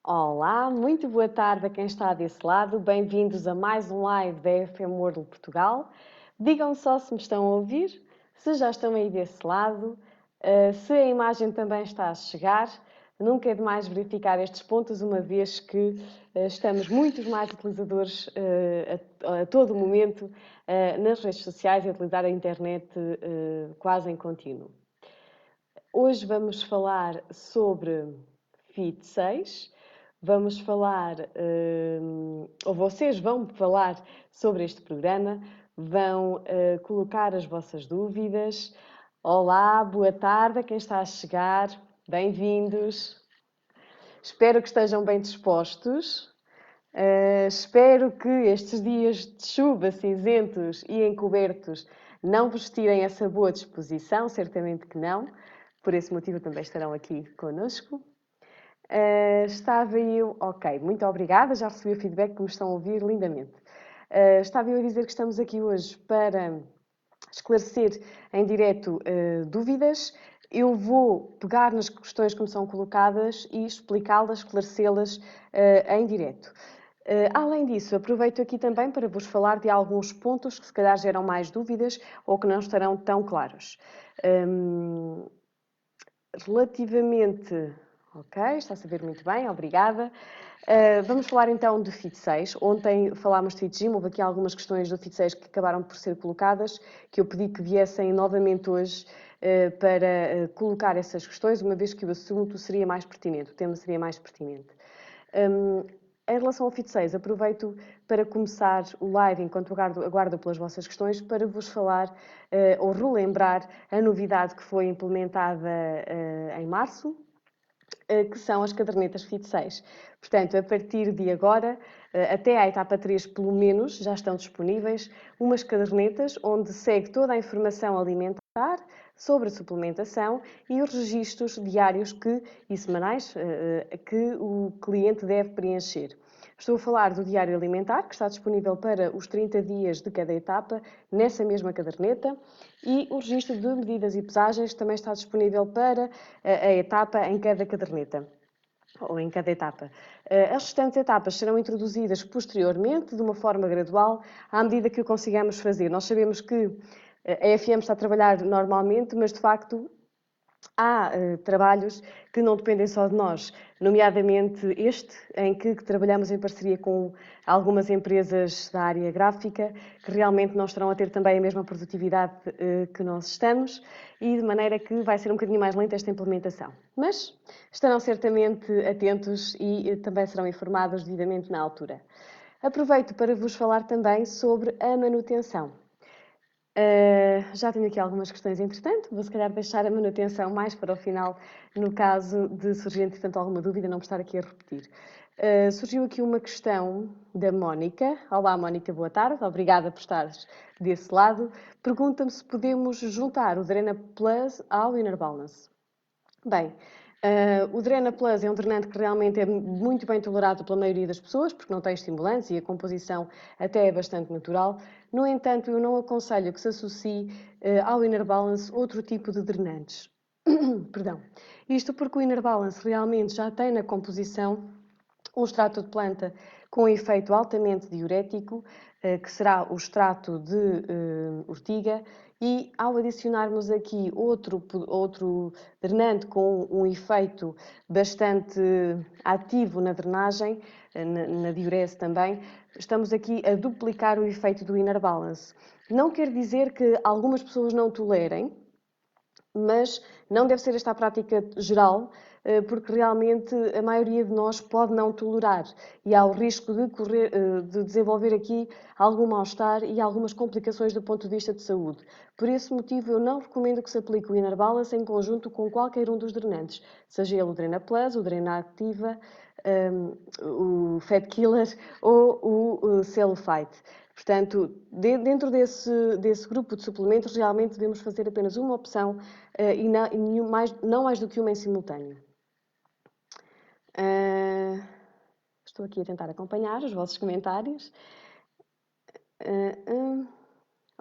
Olá, muito boa tarde a quem está desse lado. Bem-vindos a mais um live da FM World Portugal. Digam só se me estão a ouvir, se já estão aí desse lado, se a imagem também está a chegar. Nunca é demais verificar estes pontos, uma vez que estamos muitos mais utilizadores a todo momento nas redes sociais e a utilizar a internet quase em contínuo. Hoje vamos falar sobre FIT 6. Vamos falar, ou vocês vão falar sobre este programa, vão colocar as vossas dúvidas. Olá, boa tarde a quem está a chegar, bem-vindos. Espero que estejam bem dispostos. Espero que estes dias de chuva cinzentos e encobertos não vos tirem essa boa disposição, certamente que não. Por esse motivo também estarão aqui connosco. Estava eu... Ok, muito obrigada, já recebi o feedback que me estão a ouvir lindamente. Estava eu a dizer que estamos aqui hoje para esclarecer em direto dúvidas. Eu vou pegar nas questões que me são colocadas e explicá-las, esclarecê-las em direto. Além disso, aproveito aqui também para vos falar de alguns pontos que se calhar geram mais dúvidas ou que não estarão tão claros. Relativamente... Ok, está a saber muito bem, obrigada. Vamos falar então de FIT 6. Ontem falámos de FIT Gym, houve aqui algumas questões do FIT 6 que acabaram por ser colocadas, que eu pedi que viessem novamente hoje para colocar essas questões, uma vez que o assunto seria mais pertinente, o tema seria mais pertinente. Em relação ao FIT 6, aproveito para começar o live, enquanto aguardo pelas vossas questões, para vos falar ou relembrar a novidade que foi implementada em março, que são as cadernetas FIT 6. Portanto, a partir de agora, até à etapa 3, pelo menos, já estão disponíveis umas cadernetas onde segue toda a informação alimentar sobre a suplementação e os registros diários e semanais que o cliente deve preencher. Estou a falar do diário alimentar, que está disponível para os 30 dias de cada etapa, nessa mesma caderneta, e o registro de medidas e pesagens também está disponível para a etapa em cada caderneta, ou em cada etapa. As restantes etapas serão introduzidas posteriormente, de uma forma gradual, à medida que o consigamos fazer. Nós sabemos que a FM está a trabalhar normalmente, mas de facto há trabalhos que não dependem só de nós, nomeadamente este, em que trabalhamos em parceria com algumas empresas da área gráfica, que realmente não estarão a ter também a mesma produtividade que nós estamos, e de maneira que vai ser um bocadinho mais lenta esta implementação. Mas estarão certamente atentos e também serão informados devidamente na altura. Aproveito para vos falar também sobre a manutenção. Já tenho aqui algumas questões, entretanto, vou se calhar deixar a manutenção mais para o final, no caso de surgir, entretanto, alguma dúvida, não vou estar aqui a repetir. Surgiu aqui uma questão da Mónica. Olá, Mónica, boa tarde, obrigada por estares desse lado. Pergunta-me se podemos juntar o Drena Plus ao Inner Balance. Bem, o Drena Plus é um drenante que realmente é muito bem tolerado pela maioria das pessoas, porque não tem estimulantes e a composição até é bastante natural. No entanto, eu não aconselho que se associe ao Inner Balance outro tipo de drenantes. Perdão. Isto porque o Inner Balance realmente já tem na composição um extrato de planta com efeito altamente diurético, que será o extrato de ortiga, e ao adicionarmos aqui outro drenante com um efeito bastante ativo na drenagem, na diurese também, estamos aqui a duplicar o efeito do Inner Balance. Não quer dizer que algumas pessoas não tolerem, mas não deve ser esta a prática geral, porque realmente a maioria de nós pode não tolerar e há o risco de desenvolver aqui algum mal-estar e algumas complicações do ponto de vista de saúde. Por esse motivo, eu não recomendo que se aplique o Inner Balance em conjunto com qualquer um dos drenantes, seja ele o Drena Plus, o Drena Activa, o Fat Killer ou o Cellulite. Portanto, dentro desse grupo de suplementos, realmente devemos fazer apenas uma opção e não mais do que uma em simultâneo. Estou aqui a tentar acompanhar os vossos comentários.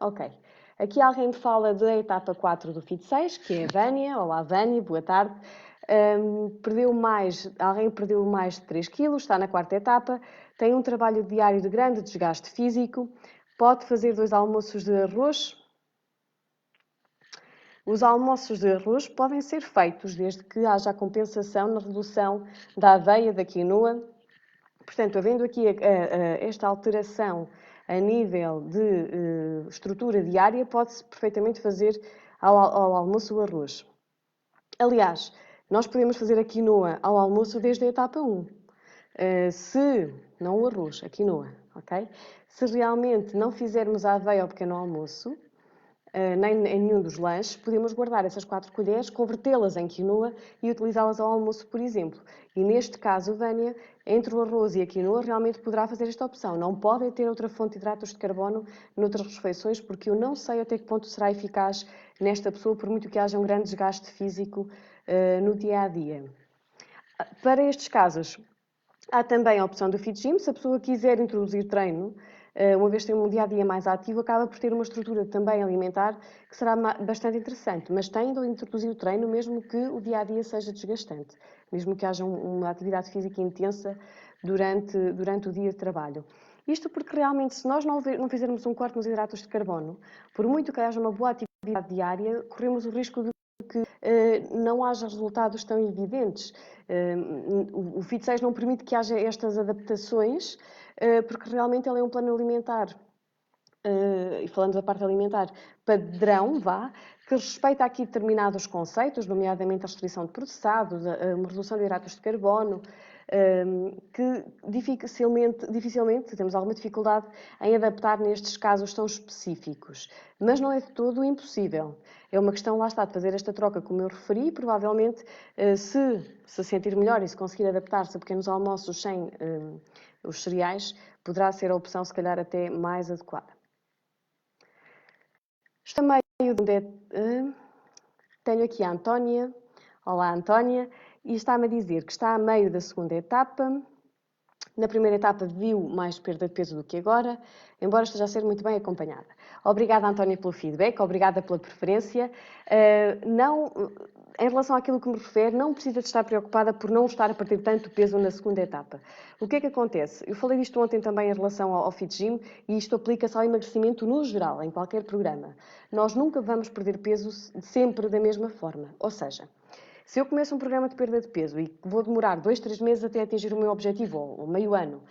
Ok. Aqui alguém me fala da etapa 4 do FIT 6, que é a Vânia. Olá, Vânia, boa tarde. Alguém perdeu mais de 3 quilos, está na quarta etapa, tem um trabalho diário de grande desgaste físico, pode fazer 2 almoços de arroz. Os almoços de arroz podem ser feitos desde que haja a compensação na redução da aveia, da quinoa. Portanto, havendo aqui esta alteração a nível de estrutura diária, pode-se perfeitamente fazer ao almoço o arroz. Aliás, nós podemos fazer a quinoa ao almoço desde a etapa 1. Não o arroz, a quinoa, ok? Se realmente não fizermos a aveia ao pequeno almoço, nem em nenhum dos lanches, podemos guardar essas 4 colheres, convertê-las em quinoa e utilizá-las ao almoço, por exemplo. E neste caso, Vânia, entre o arroz e a quinoa, realmente poderá fazer esta opção. Não podem ter outra fonte de hidratos de carbono noutras refeições, porque eu não sei até que ponto será eficaz nesta pessoa, por muito que haja um grande desgaste físico no dia-a-dia. Para estes casos, há também a opção do Fit Gym. Se a pessoa quiser introduzir treino, uma vez que tem um dia-a-dia mais ativo, acaba por ter uma estrutura também alimentar que será bastante interessante. Mas tem de introduzir o treino, mesmo que o dia-a-dia seja desgastante, mesmo que haja uma atividade física intensa durante o dia de trabalho. Isto porque realmente, se nós não fizermos um corte nos hidratos de carbono, por muito que haja uma boa atividade diária, corremos o risco de que não haja resultados tão evidentes. O Fit 6 não permite que haja estas adaptações, porque realmente ele é um plano alimentar, e falando da parte alimentar, padrão, que respeita aqui determinados conceitos, nomeadamente a restrição de processados, uma redução de hidratos de carbono, que dificilmente temos alguma dificuldade em adaptar nestes casos tão específicos. Mas não é de todo impossível. É uma questão, lá está, de fazer esta troca, como eu referi, provavelmente, se sentir melhor e se conseguir adaptar-se a pequenos almoços sem os cereais, poderá ser a opção, se calhar, até mais adequada. Estou a meio de... Tenho aqui a Antónia. Olá, Antónia. E está-me a dizer que está a meio da segunda etapa. Na primeira etapa viu mais perda de peso do que agora, embora esteja a ser muito bem acompanhada. Obrigada, Antónia, pelo feedback, obrigada pela preferência. Em relação àquilo que me refere, não precisa de estar preocupada por não estar a perder tanto peso na segunda etapa. O que é que acontece? Eu falei disto ontem também em relação ao Fit Gym e isto aplica-se ao emagrecimento no geral, em qualquer programa. Nós nunca vamos perder peso sempre da mesma forma. Ou seja, se eu começo um programa de perda de peso e vou demorar 2, 3 meses até atingir o meu objetivo, ou meio ano,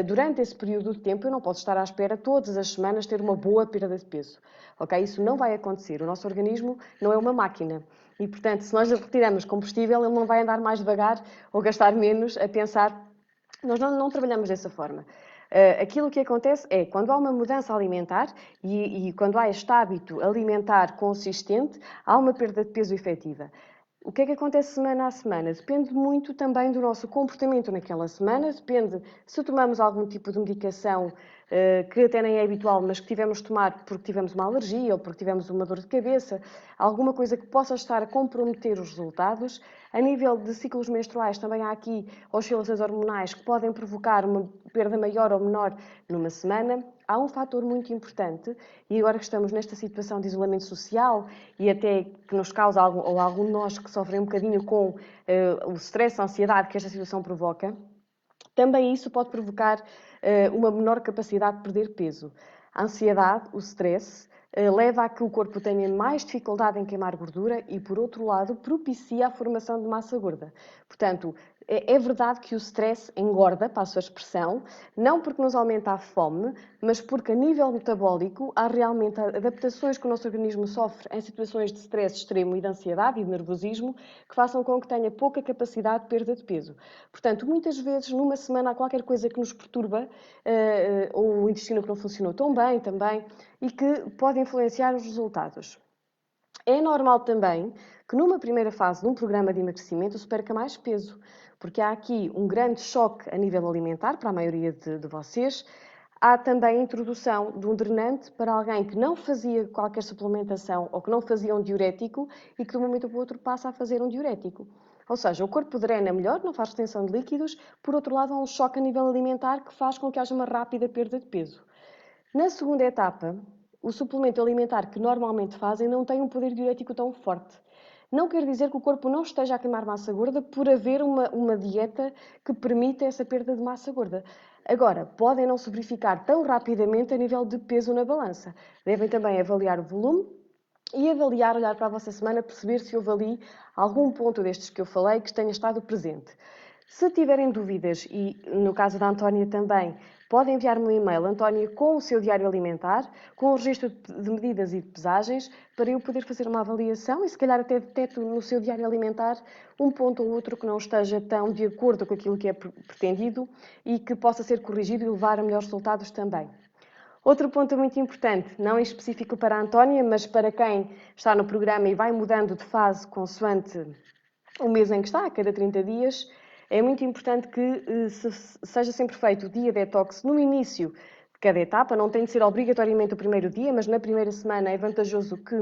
durante esse período de tempo eu não posso estar à espera todas as semanas ter uma boa perda de peso. Ok? Isso não vai acontecer. O nosso organismo não é uma máquina. E, portanto, se nós lhe retiramos combustível, ele não vai andar mais devagar ou gastar menos a pensar. Nós não trabalhamos dessa forma. Aquilo que acontece é, quando há uma mudança alimentar e quando há este hábito alimentar consistente, há uma perda de peso efetiva. O que é que acontece semana a semana? Depende muito também do nosso comportamento naquela semana, depende se tomamos algum tipo de medicação que até nem é habitual, mas que tivemos de tomar porque tivemos uma alergia ou porque tivemos uma dor de cabeça, alguma coisa que possa estar a comprometer os resultados. A nível de ciclos menstruais, também há aqui oscilações hormonais que podem provocar uma perda maior ou menor numa semana. Há um fator muito importante, e agora que estamos nesta situação de isolamento social e até que nos causa algum de nós que sofre um bocadinho com o stress, a ansiedade que esta situação provoca, também isso pode provocar uma menor capacidade de perder peso. A ansiedade, o stress, leva a que o corpo tenha mais dificuldade em queimar gordura e, por outro lado, propicia a formação de massa gorda. Portanto, é verdade que o stress engorda, passo a expressão, não porque nos aumenta a fome, mas porque a nível metabólico há realmente adaptações que o nosso organismo sofre em situações de stress extremo e de ansiedade e de nervosismo que façam com que tenha pouca capacidade de perda de peso. Portanto, muitas vezes numa semana há qualquer coisa que nos perturba, ou o intestino que não funcionou tão bem também, e que pode influenciar os resultados. É normal também que numa primeira fase de um programa de emagrecimento se perca mais peso, porque há aqui um grande choque a nível alimentar para a maioria de vocês. Há também a introdução de um drenante para alguém que não fazia qualquer suplementação ou que não fazia um diurético e que de um momento para o outro passa a fazer um diurético. Ou seja, o corpo drena melhor, não faz retenção de líquidos, por outro lado há um choque a nível alimentar que faz com que haja uma rápida perda de peso. Na segunda etapa, o suplemento alimentar que normalmente fazem não tem um poder diurético tão forte. Não quer dizer que o corpo não esteja a queimar massa gorda por haver uma dieta que permita essa perda de massa gorda. Agora, podem não se verificar tão rapidamente a nível de peso na balança. Devem também avaliar o volume e avaliar, olhar para a vossa semana, perceber se houve ali algum ponto destes que eu falei que tenha estado presente. Se tiverem dúvidas, e no caso da Antónia também, podem enviar-me um e-mail, Antónia, com o seu diário alimentar, com o registro de medidas e de pesagens, para eu poder fazer uma avaliação e se calhar até detecto no seu diário alimentar um ponto ou outro que não esteja tão de acordo com aquilo que é pretendido e que possa ser corrigido e levar a melhores resultados também. Outro ponto muito importante, não em específico para a Antónia, mas para quem está no programa e vai mudando de fase consoante o mês em que está, a cada 30 dias, é muito importante que seja sempre feito o dia detox no início de cada etapa. Não tem de ser obrigatoriamente o primeiro dia, mas na primeira semana é vantajoso que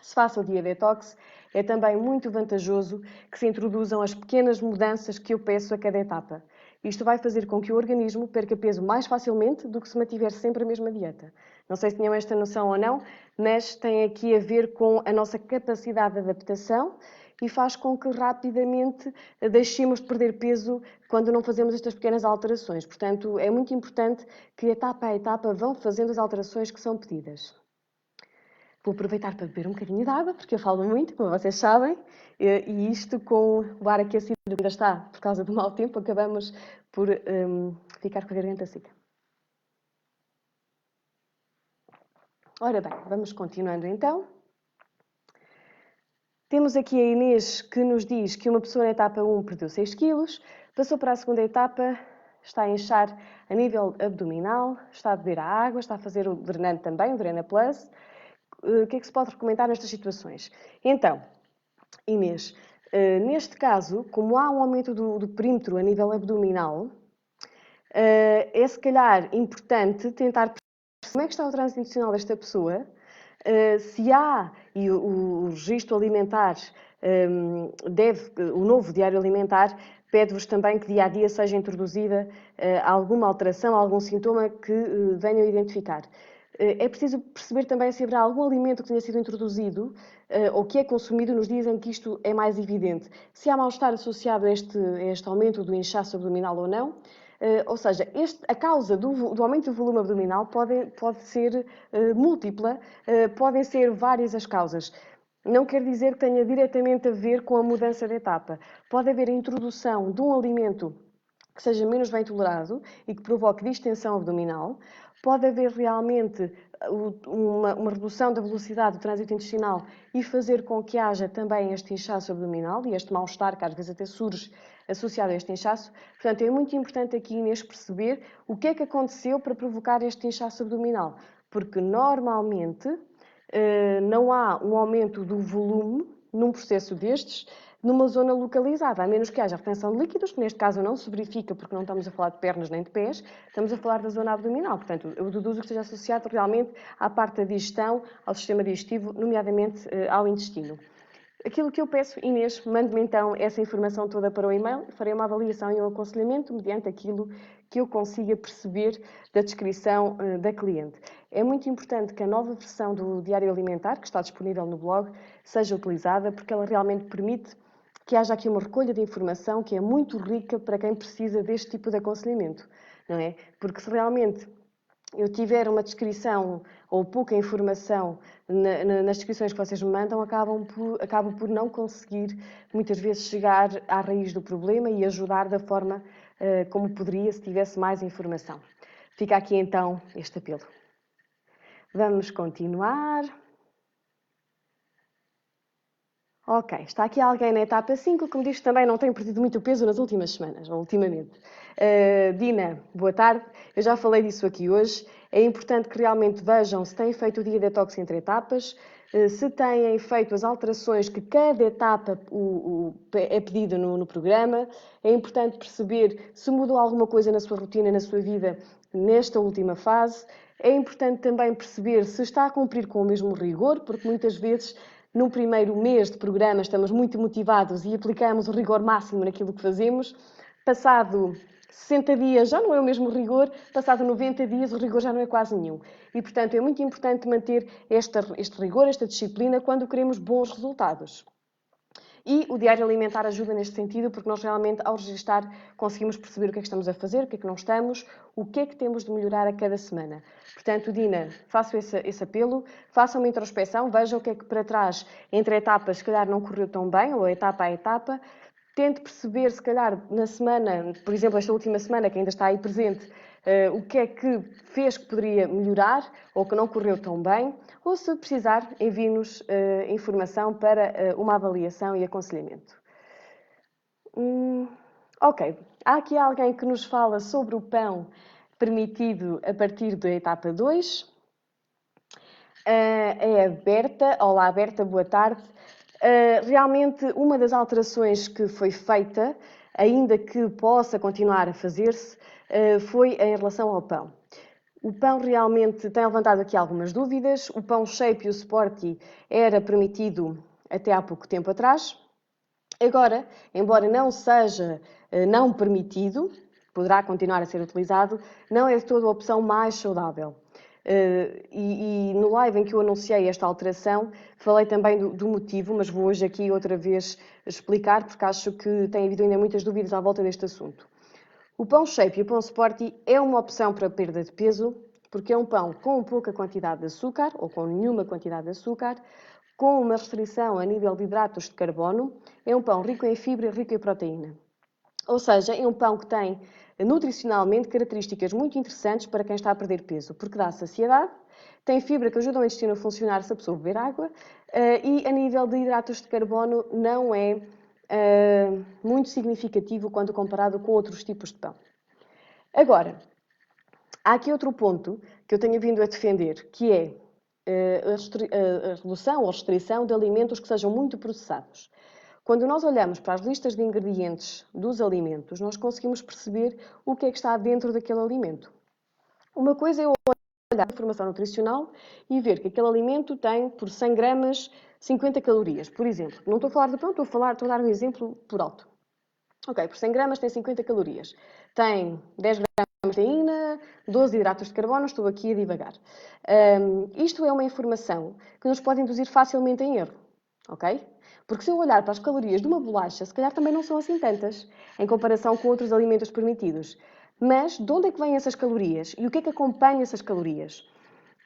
se faça o dia detox. É também muito vantajoso que se introduzam as pequenas mudanças que eu peço a cada etapa. Isto vai fazer com que o organismo perca peso mais facilmente do que se mantiver sempre a mesma dieta. Não sei se tinham esta noção ou não, mas tem aqui a ver com a nossa capacidade de adaptação e faz com que rapidamente deixemos de perder peso quando não fazemos estas pequenas alterações. Portanto, é muito importante que etapa a etapa vão fazendo as alterações que são pedidas. Vou aproveitar para beber um bocadinho de água, porque eu falo muito, como vocês sabem, e isto com o ar aquecido ainda está, por causa do mau tempo, acabamos por ficar com a garganta seca. Ora bem, vamos continuando então. Temos aqui a Inês que nos diz que uma pessoa na etapa 1 perdeu 6 kg, passou para a segunda etapa, está a inchar a nível abdominal, está a beber a água, está a fazer o drenante também, o Drena Plus. O que é que se pode recomendar nestas situações? Então, Inês, neste caso, como há um aumento do perímetro a nível abdominal, é se calhar importante tentar perceber como é que está o trânsito intestinal desta pessoa, se há, e o registro alimentar o novo diário alimentar pede-vos também que dia a dia seja introduzida alguma alteração, algum sintoma que venham a identificar. É preciso perceber também se haverá algum alimento que tenha sido introduzido ou que é consumido nos dias em que isto é mais evidente. Se há mal-estar associado a este aumento do inchaço abdominal ou não. Ou seja, a causa do aumento do volume abdominal pode ser múltipla, podem ser várias as causas. Não quer dizer que tenha diretamente a ver com a mudança de etapa. Pode haver a introdução de um alimento que seja menos bem tolerado e que provoque distensão abdominal. Pode haver realmente uma redução da velocidade do trânsito intestinal e fazer com que haja também este inchaço abdominal e este mal-estar, que às vezes até surge associado a este inchaço. Portanto, é muito importante aqui, Inês, perceber o que é que aconteceu para provocar este inchaço abdominal. Porque normalmente não há um aumento do volume num processo destes numa zona localizada, a menos que haja retenção de líquidos, que neste caso não se verifica porque não estamos a falar de pernas nem de pés, estamos a falar da zona abdominal. Portanto, eu deduzo que esteja associado realmente à parte da digestão, ao sistema digestivo, nomeadamente ao intestino. Aquilo que eu peço, Inês, mande-me então essa informação toda para o e-mail, farei uma avaliação e um aconselhamento mediante aquilo que eu consiga perceber da descrição da cliente. É muito importante que a nova versão do Diário Alimentar, que está disponível no blog, seja utilizada, porque ela realmente permite que haja aqui uma recolha de informação que é muito rica para quem precisa deste tipo de aconselhamento, não é? Porque se realmente eu tiver uma descrição ou pouca informação nas descrições que vocês me mandam, acabo por não conseguir muitas vezes chegar à raiz do problema e ajudar da forma como poderia se tivesse mais informação. Fica aqui então este apelo. Vamos continuar. Ok, está aqui alguém na etapa 5 que me diz que também não tem perdido muito peso nas últimas semanas, ou ultimamente. Dina, boa tarde. Eu já falei disso aqui hoje. É importante que realmente vejam se têm feito o dia detox entre etapas, se têm feito as alterações que cada etapa é pedida no programa. É importante perceber se mudou alguma coisa na sua rotina, na sua vida, nesta última fase. É importante também perceber se está a cumprir com o mesmo rigor, porque muitas vezes no primeiro mês de programa estamos muito motivados e aplicamos o rigor máximo naquilo que fazemos. Passado 60 dias já não é o mesmo rigor, passado 90 dias o rigor já não é quase nenhum. E, portanto, é muito importante manter este rigor, esta disciplina, quando queremos bons resultados. E o diário alimentar ajuda neste sentido, porque nós realmente, ao registar, conseguimos perceber o que é que estamos a fazer, o que é que não estamos, o que é que temos de melhorar a cada semana. Portanto, Dina, faço esse apelo, façam uma introspeção, vejam o que é que para trás, entre etapas, se calhar não correu tão bem, ou etapa a etapa. Tente perceber, se calhar, na semana, por exemplo, esta última semana, que ainda está aí presente, o que é que fez que poderia melhorar ou que não correu tão bem, ou se precisar, envie-nos informação para uma avaliação e aconselhamento. Ok, há aqui alguém que nos fala sobre o pão permitido a partir da etapa 2. É a Berta. Olá, Berta, boa tarde. Realmente, uma das alterações que foi feita, ainda que possa continuar a fazer-se, foi em relação ao pão. O pão realmente tem levantado aqui algumas dúvidas. O pão shape e o sporty era permitido até há pouco tempo atrás. Agora, embora não seja não permitido, poderá continuar a ser utilizado, não é de toda a opção mais saudável. E no live em que eu anunciei esta alteração, falei também do motivo, mas vou hoje aqui outra vez explicar, porque acho que tem havido ainda muitas dúvidas à volta deste assunto. O pão shape e o pão sporty é uma opção para perda de peso, porque é um pão com pouca quantidade de açúcar, ou com nenhuma quantidade de açúcar, com uma restrição a nível de hidratos de carbono, é um pão rico em fibra e rico em proteína. Ou seja, é um pão que tem nutricionalmente características muito interessantes para quem está a perder peso, porque dá saciedade, tem fibra que ajuda o intestino a funcionar se a pessoa beber água e a nível de hidratos de carbono não é muito significativo quando comparado com outros tipos de pão. Agora, há aqui outro ponto que eu tenho vindo a defender, que é a redução ou restrição de alimentos que sejam muito processados. Quando nós olhamos para as listas de ingredientes dos alimentos, nós conseguimos perceber o que é que está dentro daquele alimento. Uma coisa é eu olhar a informação nutricional e ver que aquele alimento tem, por 100 gramas, 50 calorias, por exemplo. Não estou a falar de pão, estou a dar um exemplo por alto. Ok, por 100 gramas tem 50 calorias. Tem 10 gramas de proteína, 12 hidratos de carbono, estou aqui a divagar. Isto é uma informação que nos pode induzir facilmente em erro, ok? Porque se eu olhar para as calorias de uma bolacha, se calhar também não são assim tantas, em comparação com outros alimentos permitidos. Mas de onde é que vêm essas calorias? E o que é que acompanha essas calorias?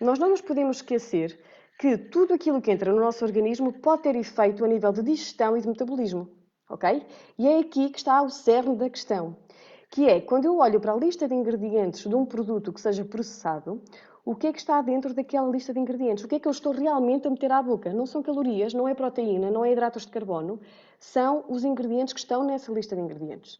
Nós não nos podemos esquecer que tudo aquilo que entra no nosso organismo pode ter efeito a nível de digestão e de metabolismo, ok? E é aqui que está o cerne da questão, que é, quando eu olho para a lista de ingredientes de um produto que seja processado, o que é que está dentro daquela lista de ingredientes? O que é que eu estou realmente a meter à boca? Não são calorias, não é proteína, não é hidratos de carbono, são os ingredientes que estão nessa lista de ingredientes.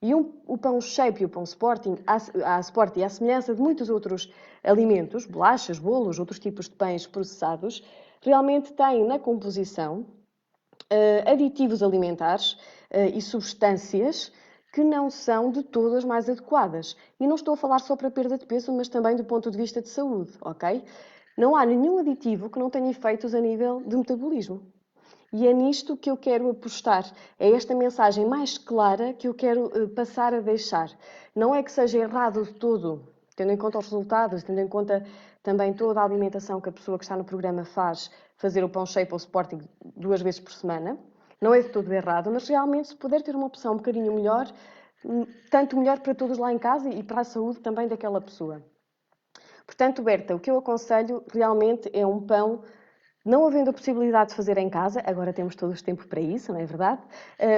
E o pão shape e o pão sporting, à semelhança de muitos outros alimentos, bolachas, bolos, outros tipos de pães processados, realmente têm na composição aditivos alimentares e substâncias que não são de todas mais adequadas. E não estou a falar só para perda de peso, mas também do ponto de vista de saúde, ok? Não há nenhum aditivo que não tenha efeitos a nível de metabolismo. E é nisto que eu quero apostar. É esta mensagem mais clara que eu quero passar a deixar. Não é que seja errado de todo, tendo em conta os resultados, tendo em conta também toda a alimentação que a pessoa que está no programa faz, fazer o pão shape ou sporting 2 vezes por semana. Não é de todo errado, mas realmente se puder ter uma opção um bocadinho melhor, tanto melhor para todos lá em casa e para a saúde também daquela pessoa. Portanto, Berta, o que eu aconselho realmente é um pão. Não havendo a possibilidade de fazer em casa, agora temos todos tempo para isso, não é verdade?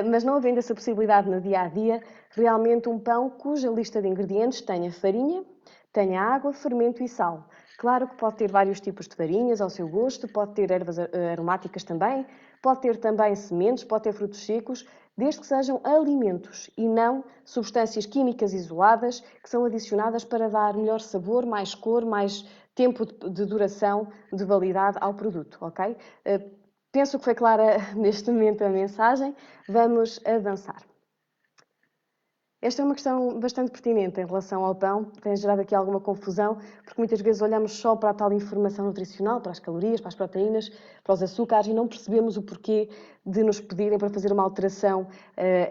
Mas não havendo essa possibilidade no dia a dia, realmente um pão cuja lista de ingredientes tenha farinha, tenha água, fermento e sal. Claro que pode ter vários tipos de farinhas ao seu gosto, pode ter ervas aromáticas também, pode ter também sementes, pode ter frutos secos, desde que sejam alimentos e não substâncias químicas isoladas que são adicionadas para dar melhor sabor, mais cor, mais tempo de duração, de validade ao produto, ok? Penso que foi clara neste momento a mensagem. Vamos avançar. Esta é uma questão bastante pertinente em relação ao pão, tem gerado aqui alguma confusão, porque muitas vezes olhamos só para a tal informação nutricional, para as calorias, para as proteínas, para os açúcares e não percebemos o porquê de nos pedirem para fazer uma alteração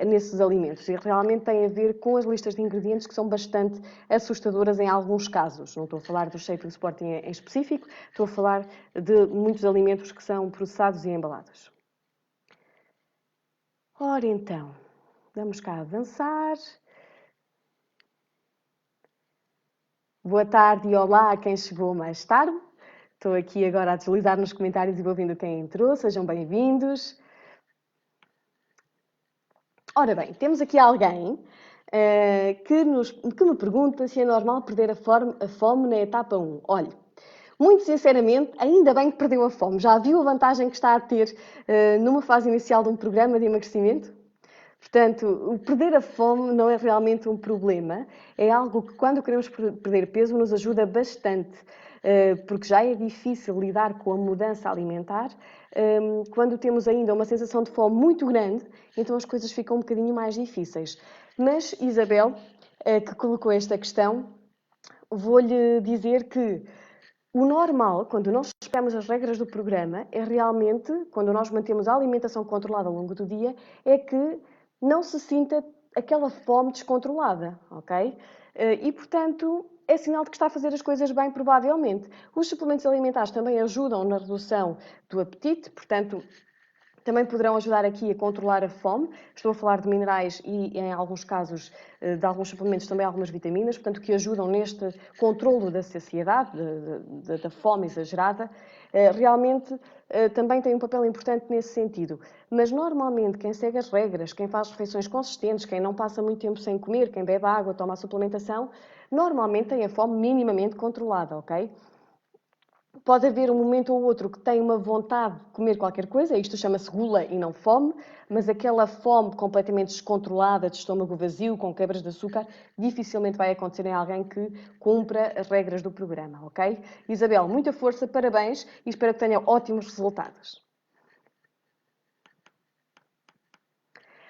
nesses alimentos. E realmente tem a ver com as listas de ingredientes que são bastante assustadoras em alguns casos. Não estou a falar do shape e do sporting em específico, estou a falar de muitos alimentos que são processados e embalados. Ora então, vamos cá avançar. Boa tarde e olá a quem chegou mais tarde. Estou aqui agora a deslizar nos comentários e vou vendo quem entrou. Sejam bem-vindos. Ora bem, temos aqui alguém que me pergunta se é normal perder a fome na etapa 1. Olha, muito sinceramente, ainda bem que perdeu a fome. Já viu a vantagem que está a ter numa fase inicial de um programa de emagrecimento? Portanto, o perder a fome não é realmente um problema, é algo que quando queremos perder peso nos ajuda bastante, porque já é difícil lidar com a mudança alimentar. Quando temos ainda uma sensação de fome muito grande, então as coisas ficam um bocadinho mais difíceis. Mas Isabel, que colocou esta questão, vou-lhe dizer que o normal, quando nós respeitamos as regras do programa, é realmente, quando nós mantemos a alimentação controlada ao longo do dia, é que não se sinta aquela fome descontrolada, ok? E, portanto, é sinal de que está a fazer as coisas bem, provavelmente. Os suplementos alimentares também ajudam na redução do apetite, portanto, também poderão ajudar aqui a controlar a fome. Estou a falar de minerais e, em alguns casos, de alguns suplementos, também algumas vitaminas, portanto, que ajudam neste controlo da saciedade, da fome exagerada. Realmente, também tem um papel importante nesse sentido. Mas, normalmente, quem segue as regras, quem faz refeições consistentes, quem não passa muito tempo sem comer, quem bebe água, toma a suplementação, normalmente tem a fome minimamente controlada, ok? Pode haver um momento ou outro que tem uma vontade de comer qualquer coisa, isto chama-se gula e não fome, mas aquela fome completamente descontrolada, de estômago vazio, com quebras de açúcar, dificilmente vai acontecer em alguém que cumpra as regras do programa, ok? Isabel, muita força, parabéns e espero que tenha ótimos resultados.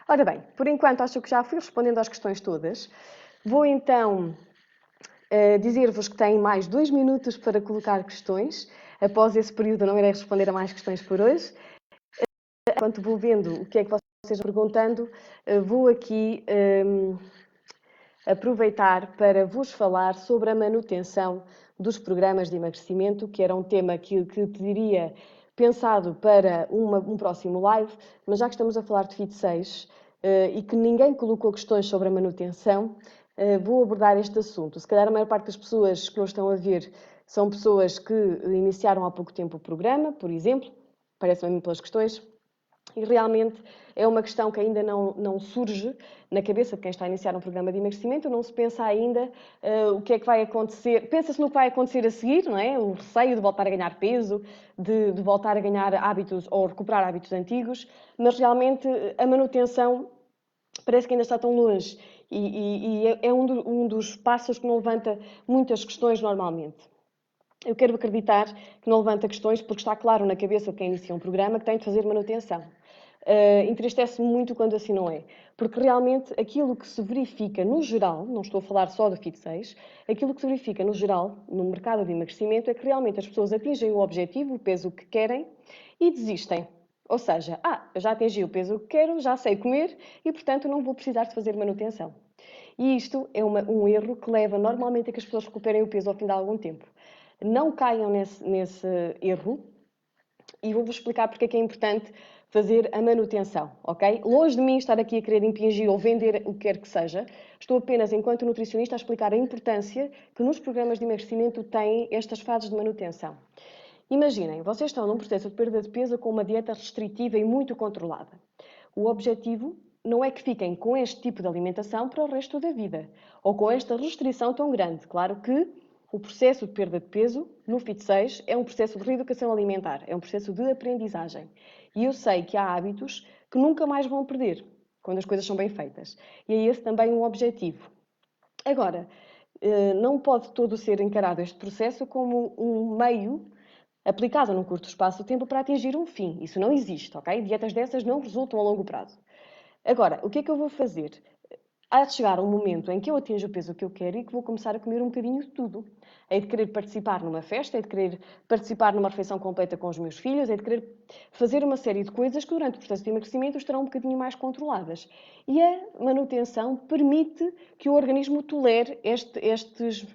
Ora bem, por enquanto acho que já fui respondendo às questões todas. Vou então dizer-vos que têm mais 2 minutos para colocar questões. Após esse período não irei responder a mais questões por hoje. Enquanto vou vendo o que é que vocês estão perguntando, vou aqui aproveitar para vos falar sobre a manutenção dos programas de emagrecimento, que era um tema que teria pensado para um próximo live, mas já que estamos a falar de Fit 6 e que ninguém colocou questões sobre a manutenção, vou abordar este assunto. Se calhar a maior parte das pessoas que nos estão a ver são pessoas que iniciaram há pouco tempo o programa, por exemplo, parece-me a mim pelas questões, e realmente é uma questão que ainda não surge na cabeça de quem está a iniciar um programa de emagrecimento, não se pensa ainda o que é que vai acontecer, pensa-se no que vai acontecer a seguir, não é? O receio de voltar a ganhar peso, de voltar a ganhar hábitos ou recuperar hábitos antigos, mas realmente a manutenção parece que ainda está tão longe e é um dos passos que não levanta muitas questões normalmente. Eu quero acreditar que não levanta questões porque está claro na cabeça de quem inicia um programa que tem de fazer manutenção. Entristece-me muito quando assim não é, porque realmente aquilo que se verifica no geral, não estou a falar só do Fit 6, aquilo que se verifica no geral no mercado de emagrecimento é que realmente as pessoas atingem o objetivo, o peso que querem e desistem. Ou seja, eu já atingi o peso que quero, já sei comer e, portanto, não vou precisar de fazer manutenção. E isto é um erro que leva normalmente a que as pessoas recuperem o peso ao fim de algum tempo. Não caiam nesse erro e vou-vos explicar porque é que é importante fazer a manutenção, ok? Longe de mim estar aqui a querer impingir ou vender o que quer que seja, estou apenas, enquanto nutricionista, a explicar a importância que nos programas de emagrecimento têm estas fases de manutenção. Imaginem, vocês estão num processo de perda de peso com uma dieta restritiva e muito controlada. O objetivo não é que fiquem com este tipo de alimentação para o resto da vida, ou com esta restrição tão grande. Claro que o processo de perda de peso no Fit 6 é um processo de reeducação alimentar, é um processo de aprendizagem. E eu sei que há hábitos que nunca mais vão perder, quando as coisas são bem feitas. E é esse também um objetivo. Agora, não pode todo ser encarado este processo como um meio aplicado num curto espaço de tempo para atingir um fim. Isso não existe, ok? Dietas dessas não resultam a longo prazo. Agora, o que é que eu vou fazer? Há de chegar um momento em que eu atinjo o peso que eu quero e que vou começar a comer um bocadinho de tudo. Hei de querer participar numa festa, hei de querer participar numa refeição completa com os meus filhos, hei de querer fazer uma série de coisas que durante o processo de emagrecimento estarão um bocadinho mais controladas. E a manutenção permite que o organismo tolere estes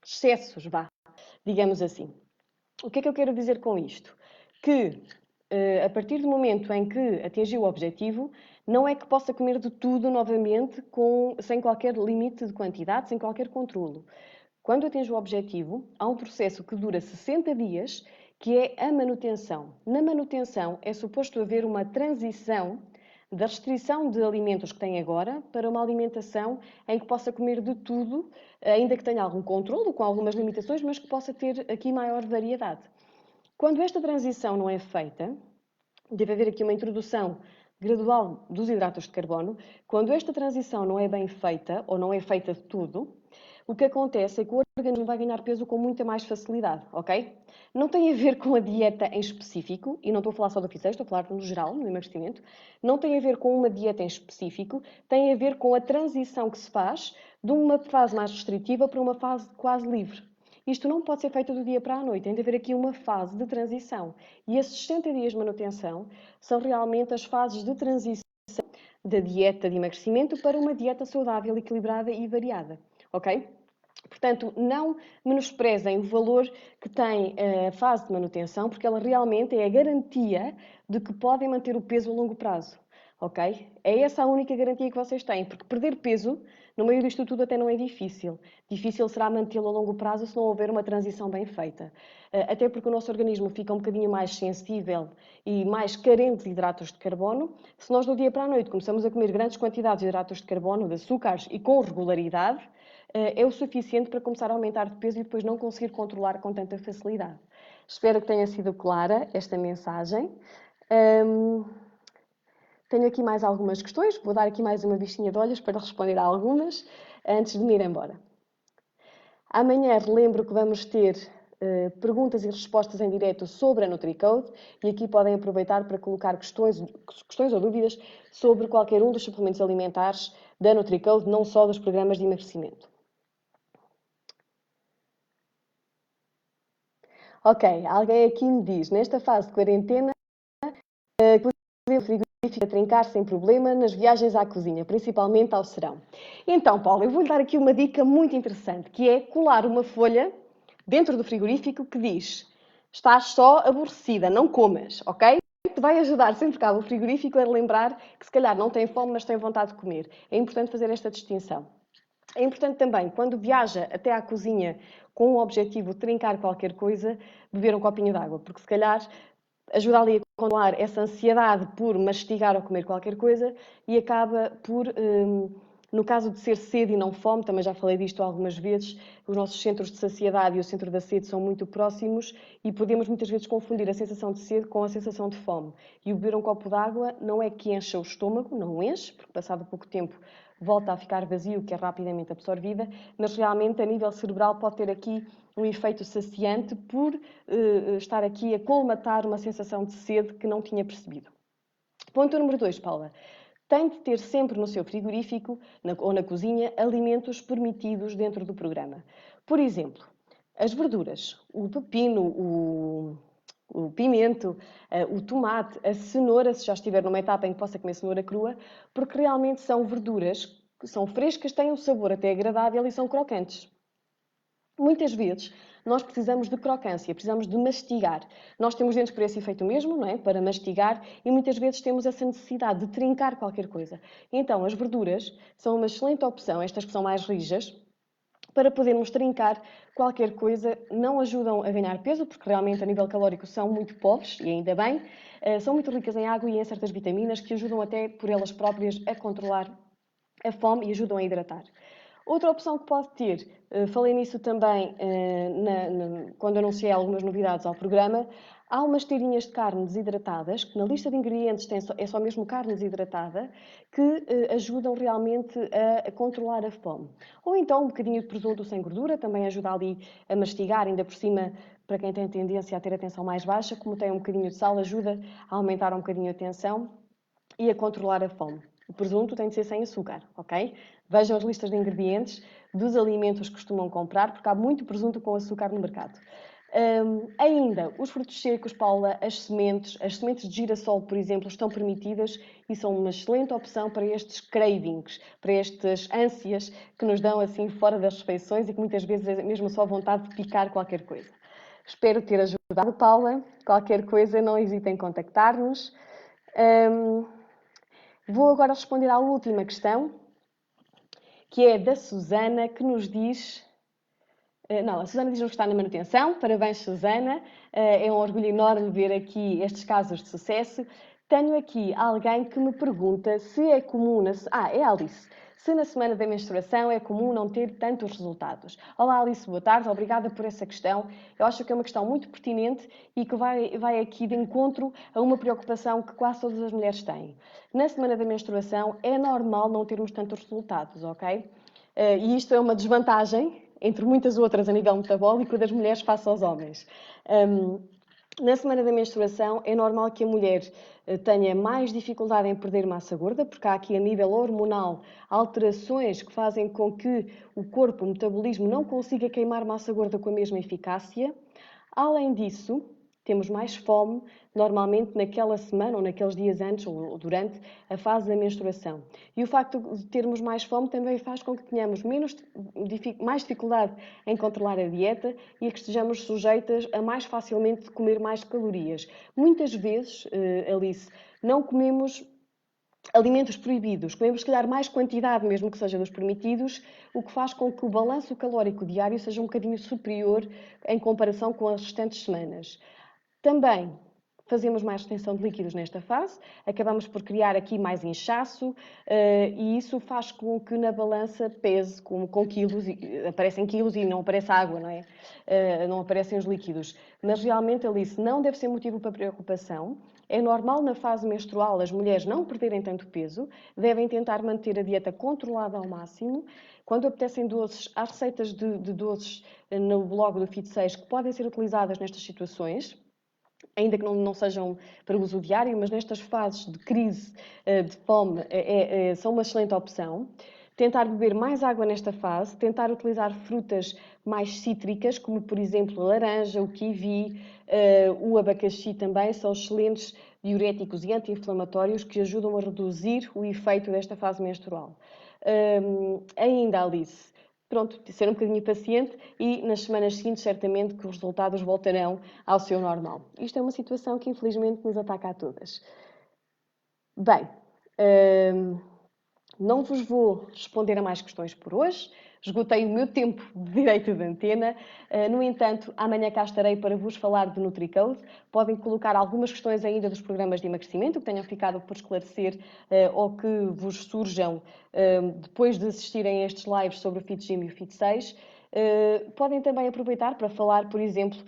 excessos, digamos assim. O que é que eu quero dizer com isto? Que a partir do momento em que atingiu o objetivo, não é que possa comer de tudo novamente sem qualquer limite de quantidade, sem qualquer controlo. Quando atinge o objetivo, há um processo que dura 60 dias, que é a manutenção. Na manutenção é suposto haver uma transição da restrição de alimentos que tem agora para uma alimentação em que possa comer de tudo, ainda que tenha algum controlo, com algumas limitações, mas que possa ter aqui maior variedade. Quando esta transição não é feita, deve haver aqui uma introdução gradual dos hidratos de carbono. Quando esta transição não é bem feita, ou não é feita de tudo, o que acontece é que o organismo vai ganhar peso com muita mais facilidade, ok? Não tem a ver com a dieta em específico, e não estou a falar só do Fit6, estou a falar no geral, no emagrecimento. Não tem a ver com uma dieta em específico, tem a ver com a transição que se faz de uma fase mais restritiva para uma fase quase livre. Isto não pode ser feito do dia para a noite, tem de haver aqui uma fase de transição. E esses 60 dias de manutenção são realmente as fases de transição da dieta de emagrecimento para uma dieta saudável, equilibrada e variada, ok? Portanto, não menosprezem o valor que tem a fase de manutenção, porque ela realmente é a garantia de que podem manter o peso a longo prazo. Ok? É essa a única garantia que vocês têm, porque perder peso, no meio disto tudo, até não é difícil. Difícil será mantê-lo a longo prazo se não houver uma transição bem feita. Até porque o nosso organismo fica um bocadinho mais sensível e mais carente de hidratos de carbono. Se nós, do dia para a noite, começamos a comer grandes quantidades de hidratos de carbono, de açúcares e com regularidade, é o suficiente para começar a aumentar de peso e depois não conseguir controlar com tanta facilidade. Espero que tenha sido clara esta mensagem. Tenho aqui mais algumas questões, vou dar aqui mais uma vistinha de olhos para responder a algumas antes de me ir embora. Amanhã relembro que vamos ter perguntas e respostas em direto sobre a NutriCode e aqui podem aproveitar para colocar questões ou dúvidas sobre qualquer um dos suplementos alimentares da NutriCode, não só dos programas de emagrecimento. Ok, alguém aqui me diz, nesta fase de quarentena, o frigorífico a trincar sem problema nas viagens à cozinha, principalmente ao serão. Então, Paulo, eu vou-lhe dar aqui uma dica muito interessante, que é colar uma folha dentro do frigorífico que diz: estás só aborrecida, não comas, ok? Que vai ajudar sempre que abre o frigorífico a lembrar que se calhar não tem fome, mas tem vontade de comer. É importante fazer esta distinção. É importante também, quando viaja até à cozinha com o objetivo de trincar qualquer coisa, beber um copinho de água, porque se calhar ajuda ali a controlar essa ansiedade por mastigar ou comer qualquer coisa e acaba por, no caso de ser sede e não fome, também já falei disto algumas vezes, os nossos centros de saciedade e o centro da sede são muito próximos e podemos muitas vezes confundir a sensação de sede com a sensação de fome. E o beber um copo de água não é que encha o estômago, não enche, porque passado pouco tempo volta a ficar vazio, que é rapidamente absorvida, mas realmente a nível cerebral pode ter aqui um efeito saciante por estar aqui a colmatar uma sensação de sede que não tinha percebido. Ponto número 2, Paula. Tem de ter sempre no seu frigorífico ou na cozinha alimentos permitidos dentro do programa. Por exemplo, as verduras, o pepino, o pimento, o tomate, a cenoura, se já estiver numa etapa em que possa comer cenoura crua, porque realmente são verduras que são frescas, têm um sabor até agradável e são crocantes. Muitas vezes nós precisamos de crocância, precisamos de mastigar. Nós temos dentes para esse efeito mesmo, não é? Para mastigar, e muitas vezes temos essa necessidade de trincar qualquer coisa. Então, as verduras são uma excelente opção, estas que são mais rijas, para podermos trincar qualquer coisa. Não ajudam a ganhar peso, porque realmente a nível calórico são muito pobres, e ainda bem. São muito ricas em água e em certas vitaminas que ajudam até por elas próprias a controlar a fome e ajudam a hidratar. Outra opção que pode ter, falei nisso também quando anunciei algumas novidades ao programa, há umas tirinhas de carne desidratadas, que na lista de ingredientes é só mesmo carne desidratada, que ajudam realmente a controlar a fome. Ou então um bocadinho de presunto sem gordura, também ajuda ali a mastigar, ainda por cima, para quem tem tendência a ter a tensão mais baixa, como tem um bocadinho de sal, ajuda a aumentar um bocadinho a tensão e a controlar a fome. O presunto tem de ser sem açúcar, ok? Vejam as listas de ingredientes dos alimentos que costumam comprar, porque há muito presunto com açúcar no mercado. Ainda, os frutos secos, Paula, as sementes de girassol, por exemplo, estão permitidas e são uma excelente opção para estes cravings, para estas ânsias que nos dão assim fora das refeições e que muitas vezes é mesmo só vontade de picar qualquer coisa. Espero ter ajudado, Paula. Qualquer coisa, não hesitem em contactar-nos. Vou agora responder à última questão, que é da Susana, que nos diz... Não, a Susana diz-nos que está na manutenção. Parabéns, Susana. É um orgulho enorme ver aqui estes casos de sucesso. Tenho aqui alguém que me pergunta se é comum... é a Alice. Se na semana da menstruação é comum não ter tantos resultados. Olá, Alice, boa tarde. Obrigada por essa questão. Eu acho que é uma questão muito pertinente e que vai aqui de encontro a uma preocupação que quase todas as mulheres têm. Na semana da menstruação é normal não termos tantos resultados, ok? E isto é uma desvantagem, entre muitas outras a nível metabólico, das mulheres face aos homens. Na semana da menstruação é normal que a mulher tenha mais dificuldade em perder massa gorda, porque há aqui a nível hormonal alterações que fazem com que o corpo, o metabolismo, não consiga queimar massa gorda com a mesma eficácia. Além disso, temos mais fome, normalmente naquela semana ou naqueles dias antes ou durante a fase da menstruação. E o facto de termos mais fome também faz com que tenhamos mais dificuldade em controlar a dieta e a que estejamos sujeitas a mais facilmente comer mais calorias. Muitas vezes, Alice, não comemos alimentos proibidos, comemos, se calhar, mais quantidade, mesmo que seja dos permitidos, o que faz com que o balanço calórico diário seja um bocadinho superior em comparação com as restantes semanas. Também fazemos mais retenção de líquidos nesta fase, acabamos por criar aqui mais inchaço e isso faz com que na balança pese com quilos, aparecem quilos e não aparece água, não é? Não aparecem os líquidos. Mas realmente, Alice, não deve ser motivo para preocupação. É normal na fase menstrual as mulheres não perderem tanto peso, devem tentar manter a dieta controlada ao máximo. Quando apetecem doces, há receitas de doces no blog do Fit6 que podem ser utilizadas nestas situações, ainda que não sejam para uso diário, mas nestas fases de crise, de fome, são uma excelente opção. Tentar beber mais água nesta fase, tentar utilizar frutas mais cítricas, como por exemplo a laranja, o kiwi, o abacaxi também, são excelentes diuréticos e anti-inflamatórios que ajudam a reduzir o efeito desta fase menstrual. Ainda, Alice, pronto, ser um bocadinho paciente e nas semanas seguintes certamente que os resultados voltarão ao seu normal. Isto é uma situação que infelizmente nos ataca a todas. Bem, não vos vou responder a mais questões por hoje. Esgotei o meu tempo de direito de antena. No entanto, amanhã cá estarei para vos falar de NutriCode. Podem colocar algumas questões ainda dos programas de emagrecimento que tenham ficado por esclarecer ou que vos surjam depois de assistirem a estes lives sobre o FitGym e o Fit6. Podem também aproveitar para falar, por exemplo,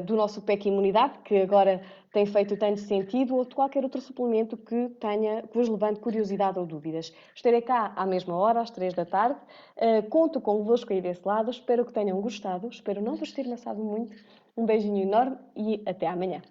do nosso PEC Imunidade, que agora tem feito tanto sentido, ou de qualquer outro suplemento que vos levante curiosidade ou dúvidas. Estarei cá à mesma hora, às 3 da tarde. Conto convosco aí desse lado. Espero que tenham gostado. Espero não vos ter maçado muito. Um beijinho enorme e até amanhã.